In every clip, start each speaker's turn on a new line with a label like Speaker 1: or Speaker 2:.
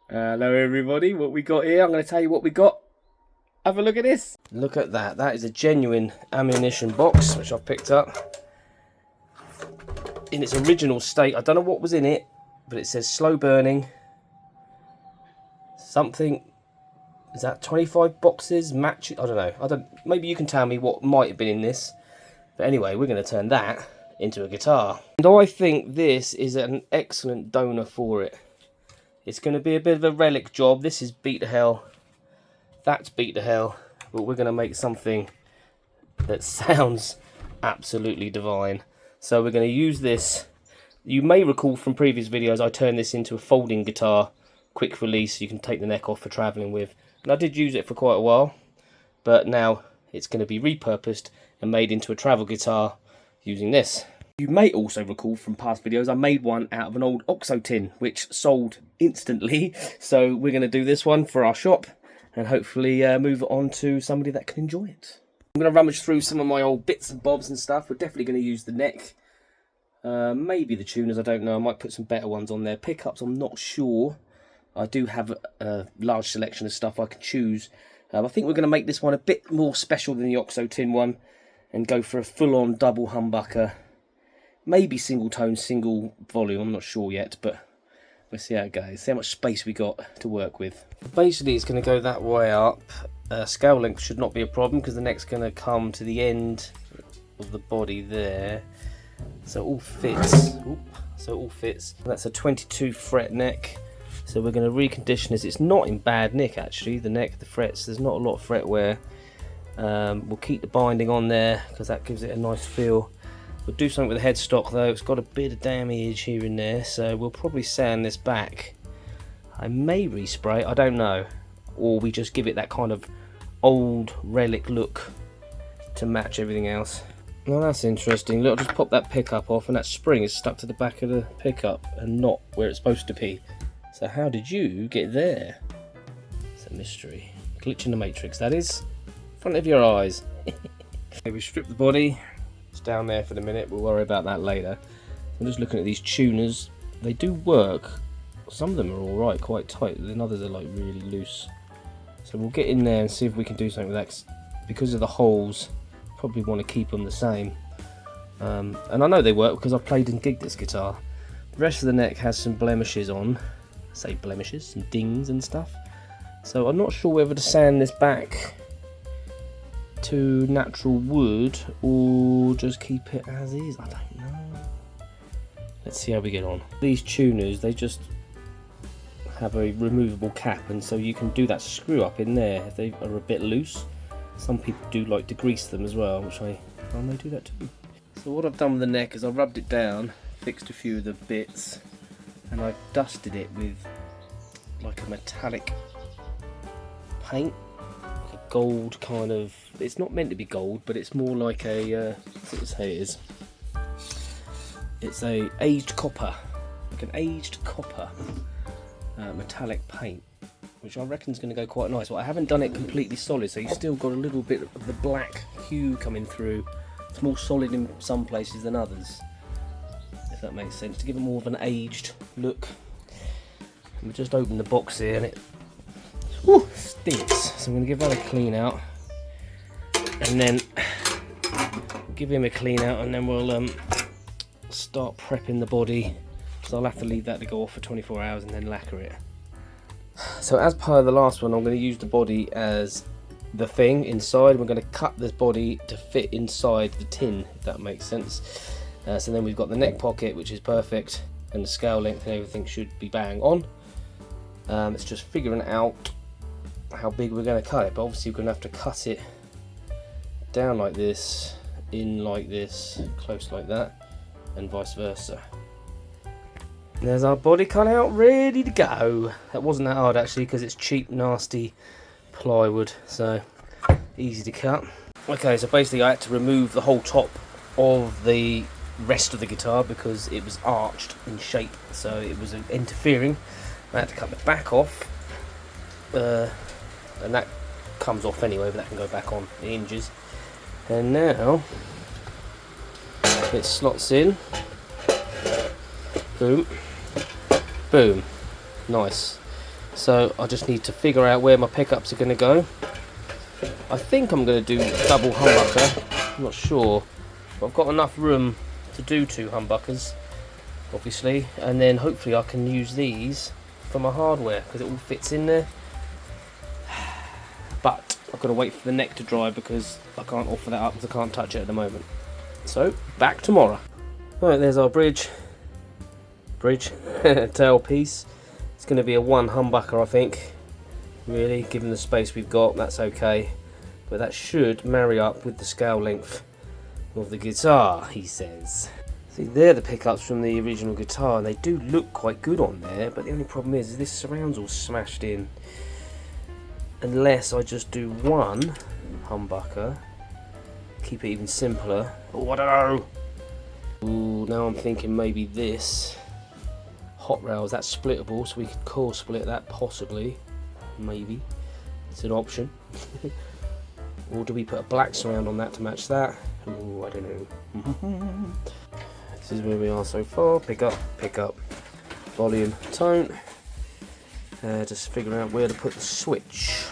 Speaker 1: Hello everybody, what we got here, I'm going to tell you what we got. Have a look at this. Look at that, that is a genuine ammunition box which I've picked up. In its original state, I don't know what was in it, but it says slow burning. Something, is that 25 boxes, match, I don't know, maybe you can tell me what might have been in this. But anyway, we're going to turn that into a guitar. And I think this is an excellent donor for it. It's going to be a bit of a relic job. This is beat to hell. That's beat to hell. But we're going to make something that sounds absolutely divine. So we're going to use this. You may recall from previous videos I turned this into a folding guitar. Quick release, you can take the neck off for travelling with. And I did use it for quite a while. But now it's going to be repurposed and made into a travel guitar using this. You may also recall from past videos I made one out of an old OXO tin which sold instantly, so we're going to do this one for our shop and hopefully move it on to somebody that can enjoy it. I'm going to rummage through some of my old bits and bobs and stuff. We're definitely going to use the neck, maybe the tuners, I don't know, I might put some better ones on there. Pickups I'm not sure. I do have a large selection of stuff I can choose. I think we're going to make this one a bit more special than the OXO tin one and go for a full-on double humbucker. Maybe single tone, single volume, I'm not sure yet, but we'll see how it goes, see how much space we got to work with. Basically it's going to go that way up. Scale length should not be a problem because the neck's going to come to the end of the body there. So it all fits. Oop, so it all fits. That's a 22 fret neck. So we're going to recondition this. It's not in bad nick actually, the neck, the frets, there's not a lot of fret wear. We'll keep the binding on there because that gives it a nice feel. We'll do something with the headstock though, it's got a bit of damage here and there, so we'll probably sand this back. I may respray, I don't know, or we just give it that kind of old relic look to match everything else. Well, that's interesting. Look, I'll just pop that pickup off and that spring is stuck to the back of the pickup and not where it's supposed to be. So how did you get there? It's a mystery. Glitch in the matrix, that is. Front of your eyes. Okay, we strip the body. It's down there for the minute, we'll worry about that later. I'm just looking at these tuners. They do work. Some of them are alright, quite tight, then others are like really loose. So we'll get in there and see if we can do something with that. Because of the holes, probably want to keep them the same. And I know they work because I've played and gigged this guitar. The rest of the neck has some blemishes on. I say blemishes, some dings and stuff. So I'm not sure whether to sand this back to natural wood or just keep it as is. I don't know. Let's see how we get on. These tuners, they just have a removable cap, and so you can do that screw up in there if they are a bit loose. Some people do like to grease them as well, which I may do that too. So what I've done with the neck is I rubbed it down, fixed a few of the bits, and I've dusted it with like a metallic paint, like a gold kind of. It's not meant to be gold, but it's more like a. Let's say it is. It's a aged copper, like an aged copper metallic paint, which I reckon is going to go quite nice. But I haven't done it completely solid, so you've still got a little bit of the black hue coming through. It's more solid in some places than others, if that makes sense, to give it more of an aged look. And we just open the box here and it stinks, so I'm going to give that a clean out and then give him a clean out, and then we'll start prepping the body, so I'll have to leave that to go off for 24 hours and then lacquer it. So as per the last one, I'm going to use the body as the thing inside. We're going to cut this body to fit inside the tin, if that makes sense. So then we've got the neck pocket, which is perfect, and the scale length and everything should be bang on. It's just figuring out how big we're going to cut it, but obviously we're going to have to cut it down like this, in like this, close like that, and vice versa. There's our body cut out, ready to go. That wasn't that hard actually, because it's cheap, nasty plywood, so easy to cut. Okay, so basically I had to remove the whole top of the rest of the guitar because it was arched in shape, so it was interfering. I had to cut the back off, and that comes off anyway, but that can go back on the hinges. And now it slots in. Boom, boom, nice. So I just need to figure out where my pickups are going to go. I think I'm going to do double humbucker. I'm not sure. But I've got enough room to do 2 humbuckers, obviously. And then hopefully I can use these for my hardware because it all fits in there. But I've got to wait for the neck to dry because I can't offer that up because I can't touch it at the moment. So, back tomorrow. Alright, there's our bridge tail piece. It's going to be a 1 humbucker, I think. Really, given the space we've got, that's okay. But that should marry up with the scale length of the guitar, he says. See, they're the pickups from the original guitar, and they do look quite good on there, but the only problem is this surround's all smashed in. Unless I just do 1 humbucker, keep it even simpler. Oh, I don't know. Ooh, now I'm thinking maybe this hot rails, that's splittable, so we could core split that possibly. Maybe. It's an option. Or do we put a black surround on that to match that? Ooh, I don't know. This is where we are so far. Pick up, volume, tone. Just figuring out where to put the switch.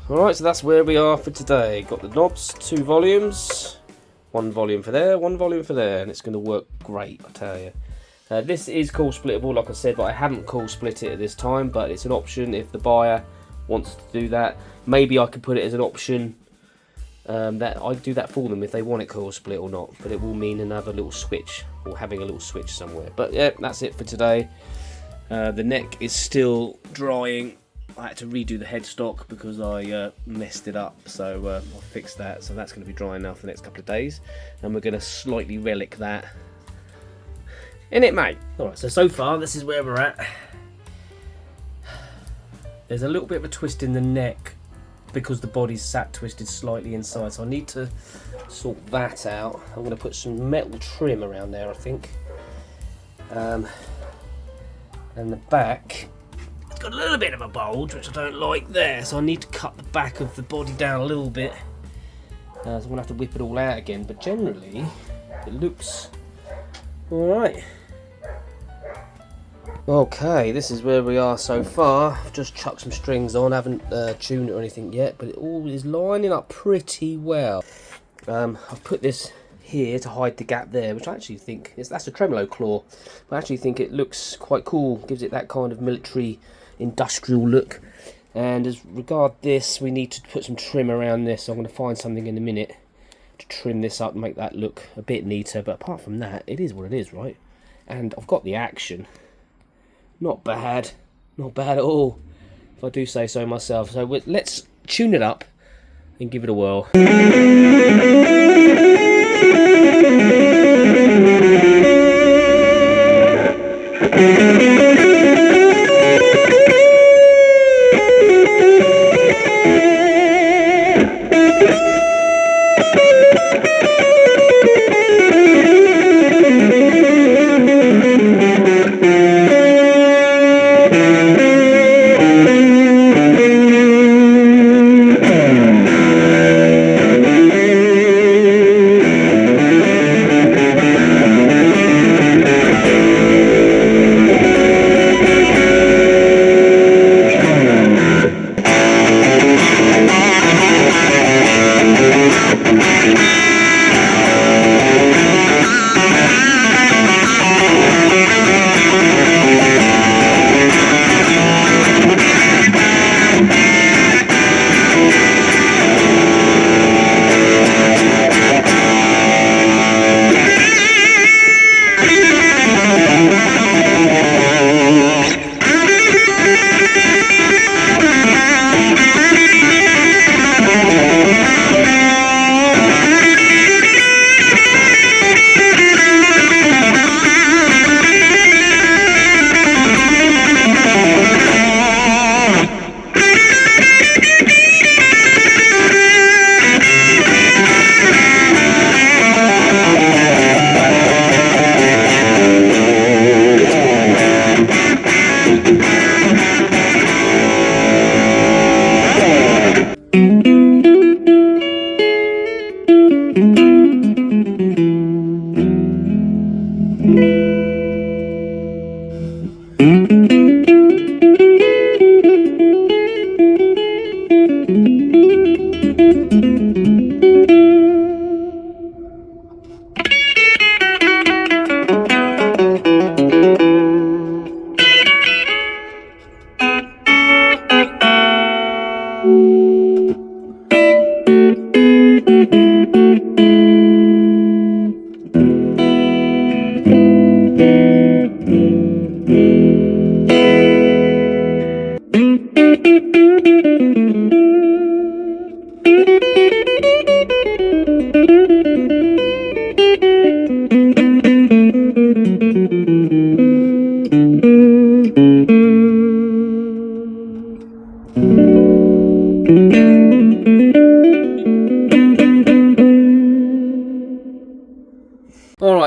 Speaker 1: Alright, so that's where we are for today. Got the knobs, 2 volumes. 1 volume for there, 1 volume for there. And it's going to work great, I tell you. This is core splittable, like I said, but I haven't core split it at this time. But it's an option if the buyer wants to do that. Maybe I could put it as an option that I do that for them if they want it core split or not. But it will mean another little switch or having a little switch somewhere. But yeah, that's it for today. The neck is still drying. I had to redo the headstock because I messed it up, so I'll fix that. So that's going to be drying now for the next couple of days, and we're going to slightly relic that in it, mate. Alright, so far this is where we're at. There's a little bit of a twist in the neck because the body's sat twisted slightly inside, so I need to sort that out. I'm going to put some metal trim around there, I think. And the back, it's got a little bit of a bulge, which I don't like there, so I need to cut the back of the body down a little bit. So I'm going to have to whip it all out again, but generally it looks alright. Okay, this is where we are so far. I've just chucked some strings on, haven't tuned it or anything yet, but it all is lining up pretty well. I've put this here to hide the gap there, which I actually think that's a tremolo claw. I actually think it looks quite cool, gives it that kind of military industrial look. And as regard this, we need to put some trim around this, so I'm going to find something in a minute to trim this up and make that look a bit neater. But apart from that, it is what it is, right? And I've got the action. Not bad at all, if I do say so myself. So let's tune it up and give it a whirl.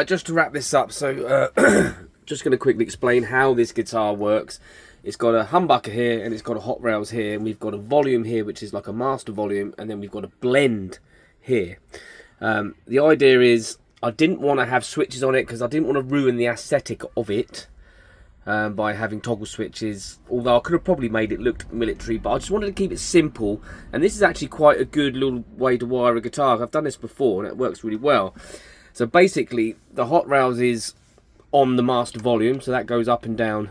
Speaker 1: just to wrap this up, so just going to quickly explain how this guitar works. It's got a humbucker here, and it's got a hot rails here, and we've got a volume here, which is like a master volume, and then we've got a blend here. The idea is, I didn't want to have switches on it because I didn't want to ruin the aesthetic of it by having toggle switches, although I could have probably made it look military, but I just wanted to keep it simple. And this is actually quite a good little way to wire a guitar. I've done this before and it works really well. So basically the hot rails is on the master volume, so that goes up and down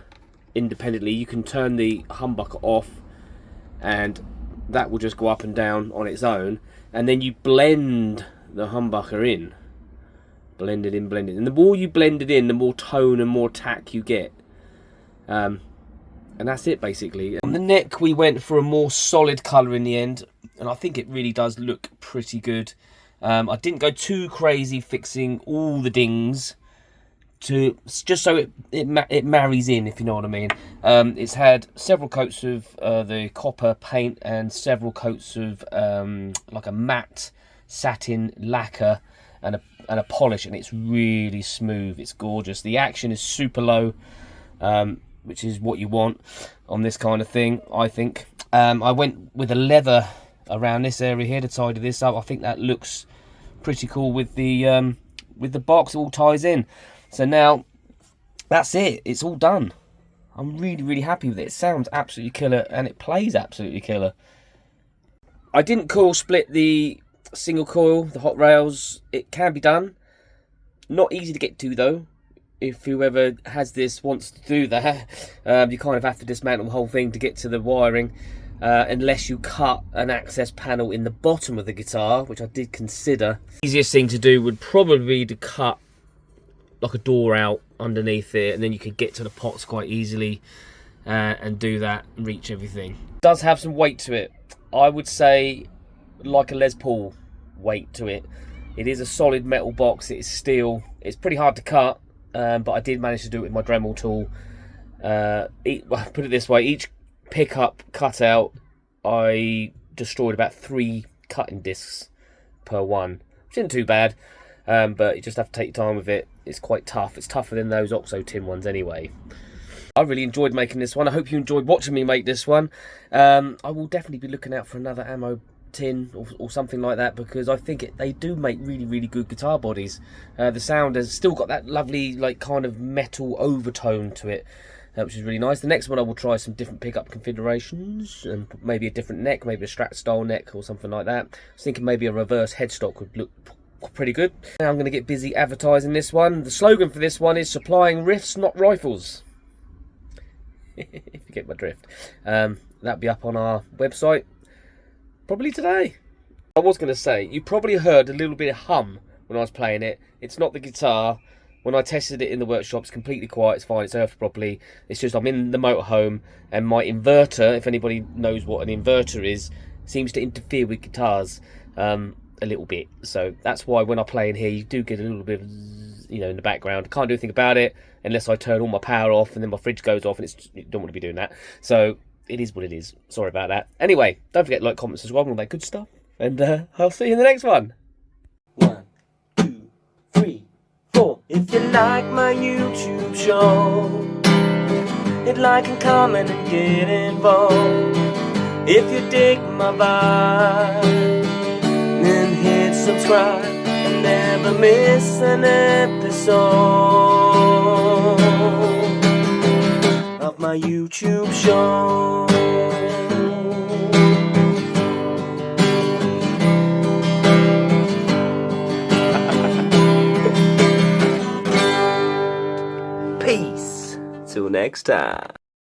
Speaker 1: independently. You can turn the humbucker off and that will just go up and down on its own, and then you blend the humbucker in. Blend it in, blend it in. And the more you blend it in, the more tone and more tack you get. And that's it basically. On the neck we went for a more solid colour in the end, and I think it really does look pretty good. I didn't go too crazy fixing all the dings, just so it marries in, if you know what I mean. It's had several coats of the copper paint and several coats of like a matte satin lacquer and a polish, and it's really smooth. It's gorgeous. The action is super low, which is what you want on this kind of thing, I think. I went with a leather around this area here to tidy this up. I think that looks pretty cool with the box. It all ties in. So now that's it. It's all done. I'm really happy with it. It sounds absolutely killer and it plays absolutely killer. I didn't coil split the single coil, the hot rails. It can be done. Not easy to get to though. If whoever has this wants to do that, you kind of have to dismantle the whole thing to get to the wiring, unless you cut an access panel in the bottom of the guitar, which I did consider. The easiest thing to do would probably be to cut like a door out underneath it, and then you could get to the pots quite easily and do that and reach everything. It does have some weight to it. I would say like a Les Paul weight to it. It is a solid metal box. It is steel. It's pretty hard to cut. But I did manage to do it with my Dremel tool. Put it this way, each pickup cutout, I destroyed about 3 cutting discs per one, which isn't too bad, but you just have to take your time with it. It's quite tough. It's tougher than those Oxo tin ones anyway. I really enjoyed making this one. I hope you enjoyed watching me make this one. I will definitely be looking out for another ammo tin or something like that, because I think they do make really good guitar bodies. The sound has still got that lovely like kind of metal overtone to it, which is really nice. The next one I will try some different pickup configurations and maybe a different neck, maybe a Strat style neck or something like that. I was thinking maybe a reverse headstock would look pretty good. Now I'm going to get busy advertising this one. The slogan for this one is supplying riffs, not rifles. If you get my drift. That'll be up on our website probably today. I was going to say, you probably heard a little bit of hum when I was playing it. It's not the guitar. When I tested it in the workshop, it's completely quiet, it's fine, it's earthed properly. It's just I'm in the motorhome and my inverter, if anybody knows what an inverter is, seems to interfere with guitars a little bit. So that's why when I play in here, you do get a little bit of, you know, in the background. I can't do anything about it unless I turn all my power off and then my fridge goes off, and you don't want to be doing that. So it is what it is. Sorry about that. Anyway, don't forget to like, comment, subscribe, and all that good stuff. And I'll see you in the next one. 1, 2, 3, 4. If you like my YouTube show, hit like and comment and get involved. If you dig my vibe, then hit subscribe and never miss an episode of my YouTube show. Peace. Till next time.